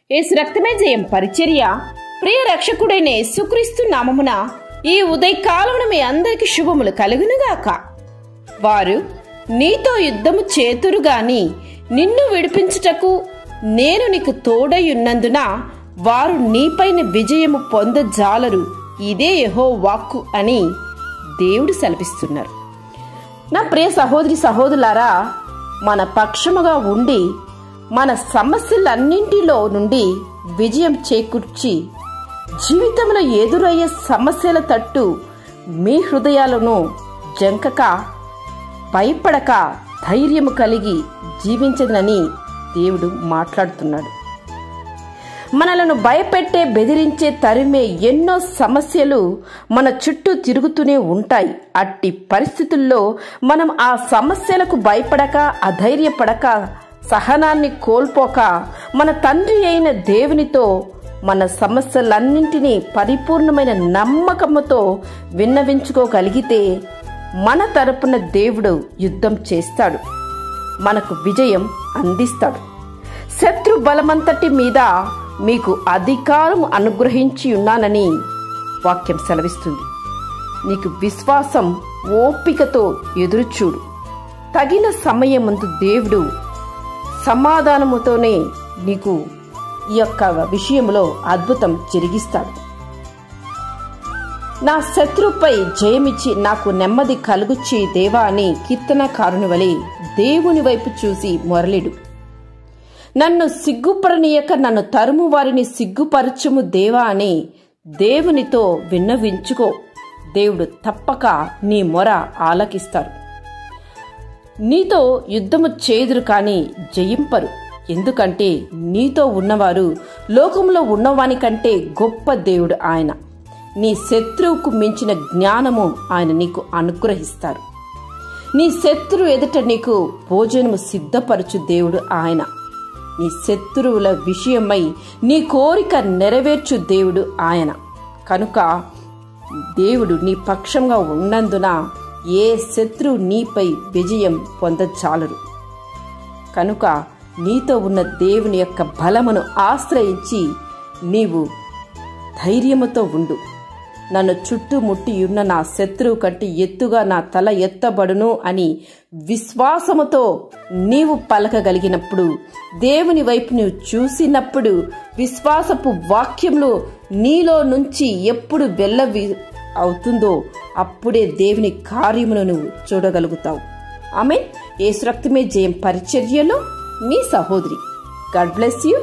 యేసు రక్తమే జయం పరిచర్య ప్రియ రక్షకుడైన యేసుక్రీస్తు నామమున ఈ ఉదయకాలమున మీ అందరికి శుభములు కలుగునుగాక. వారు నీతో యుద్ధము చేతురు గాని నిన్ను విడిపించుటకు నేను నీకు తోడయున్నందున వారు నీపైన విజయము పొందజాలరు, ఇదే యెహోవా వాక్కు అని దేవుడు సెలవిస్తున్నారు. నా ప్రియ సహోదరి సహోదరులారా, మన పక్షముగా ఉండి మన సమస్యలన్నింటిలో నుండి విజయం చేకూర్చి జీవితంలో ఎదురయ్యే సమస్యల తట్టు మీ హృదయాలను జంకక భయపడక ధైర్యము కలిగి జీవించదనని దేవుడు మాట్లాడుతున్నాడు. మనలను భయపెట్టే బెదిరించే తరిమే ఎన్నో సమస్యలు మన చుట్టూ తిరుగుతూనే ఉంటాయి. అట్టి పరిస్థితుల్లో మనం ఆ సమస్యలకు భయపడక అధైర్యపడక సహనాన్ని కోల్పోక మన తండ్రి అయిన దేవునితో మన సమస్యలన్నింటినీ పరిపూర్ణమైన నమ్మకముతో విన్నవించుకోగలిగితే మన తరపున దేవుడు యుద్ధం చేస్తాడు, మనకు విజయం అందిస్తాడు. శత్రు బలమంతటి మీద మీకు అధికారం అనుగ్రహించి ఉన్నానని వాక్యం సెలవిస్తుంది. నీకు విశ్వాసం ఓపికతో ఎదురుచూడు. తగిన సమయమందు దేవుడు సమాధానముతోనే నీకు ఈ యొక్క విషయంలో అద్భుతం జరిగిస్తాడు. నా శత్రుపై జయమిచ్చి నాకు నెమ్మది కలుగుచ్చి దేవా అని కీర్తనకారుని వలె దేవుని వైపు చూసి మొరలిడు. నన్ను సిగ్గుపరనీయక నన్ను తరుము వారిని సిగ్గుపరచుము దేవా అని దేవునితో విన్నవించుకో. దేవుడు తప్పక నీ మొర ఆలకిస్తాడు. నీతో యుద్ధము చేదురు కాని జయింపరు, ఎందుకంటే నీతో ఉన్నవారు లోకంలో ఉన్నవాని కంటే గొప్ప దేవుడు ఆయన. నీ శత్రువుకు మించిన జ్ఞానము ఆయన నీకు అనుగ్రహిస్తారు. నీ శత్రువు ఎదుట నీకు భోజనము సిద్ధపరచు దేవుడు ఆయన. నీ శత్రువుల విషయమై నీ కోరిక నెరవేర్చు దేవుడు ఆయన. కనుక దేవుడు నీ పక్షంగా ఉన్నందున ఏ శత్రువు నీపై విజయం పొందజాలరు. కనుక నీతో ఉన్న దేవుని యొక్క బలమును ఆశ్రయించి నీవు ధైర్యముతో ఉండు. నన్ను చుట్టుముట్టి ఉన్న నా శత్రువు కంటే ఎత్తుగా నా తల ఎత్తబడును అని విశ్వాసముతో నీవు పలకగలిగినప్పుడు, దేవుని వైపు నీవు చూసినప్పుడు, విశ్వాసపు వాక్యములు నీలో నుంచి ఎప్పుడు వెళ్ళవి అవుతుందో అప్పుడే దేవుని కార్యమును నువ్వు చూడగలుగుతావు. ఆమేన్. యేసు రక్తమే జయం పరిచర్యలో మీ సహోదరి. God bless you.